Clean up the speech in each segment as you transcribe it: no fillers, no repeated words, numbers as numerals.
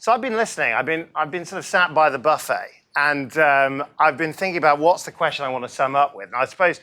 So I've been listening. I've been sort of sat by the buffet, and I've been thinking about what's the question I want to sum up with. And I suppose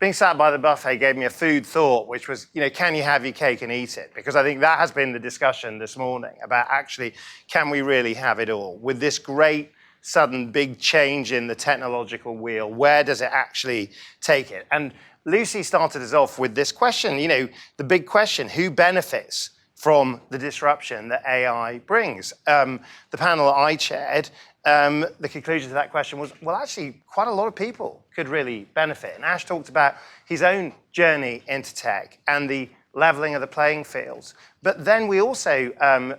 being sat by the buffet gave me a food thought, which was, can you have your cake and eat it? Because I think that has been the discussion this morning about actually, can we really have it all? With this great sudden big change in the technological wheel, where does it actually take it? And Lucy started us off with this question, the big question: who benefits from the disruption that AI brings? The panel that I chaired, the conclusion to that question was, well, actually, quite a lot of people could really benefit. And Ash talked about his own journey into tech and the leveling of the playing fields. But then we also,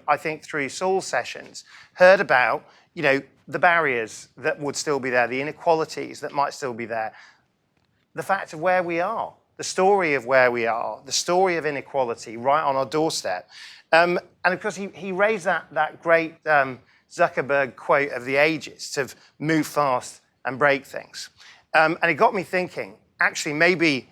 I think through Saul's sessions, heard about, the barriers that would still be there, the inequalities that might still be there, the fact of where we are, the story of where we are, the story of inequality right on our doorstep. And of course, he raised that great Zuckerberg quote of the ages, to move fast and break things. And it got me thinking, actually, maybe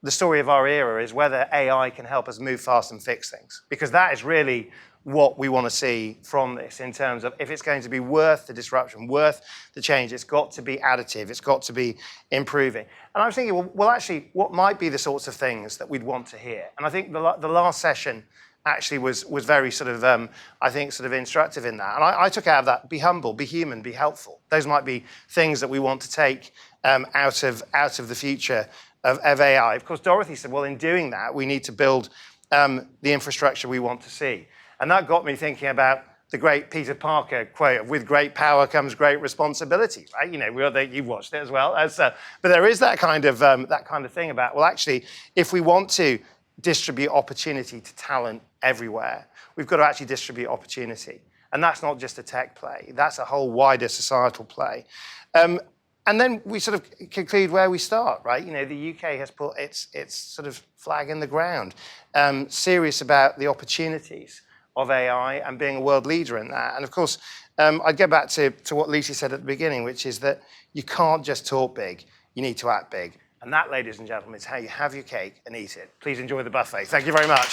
the story of our era is whether AI can help us move fast and fix things. Because that is really what we want to see from this, in terms of if it's going to be worth the disruption, worth the change, it's got to be additive, it's got to be improving. And I was thinking, well, actually, what might be the sorts of things that we'd want to hear? And I think the last session actually was very sort of, I think, sort of instructive in that. And I took out of that, be humble, be human, be helpful. Those might be things that we want to take out of the future of AI. Of course, Dorothy said, well, in doing that, we need to build the infrastructure we want to see. And that got me thinking about the great Peter Parker quote, with great power comes great responsibility, right? You've watched it as well. But there is that kind of thing about, well, actually, if we want to distribute opportunity to talent everywhere, we've got to actually distribute opportunity. And that's not just a tech play, that's a whole wider societal play. And then we sort of conclude where we start, right? The UK has put its sort of flag in the ground, serious about the opportunities of AI and being a world leader in that. And of course, I'd go back to what Lucy said at the beginning, which is that you can't just talk big, you need to act big. And that, ladies and gentlemen, is how you have your cake and eat it. Please enjoy the buffet. Thank you very much.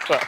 Well,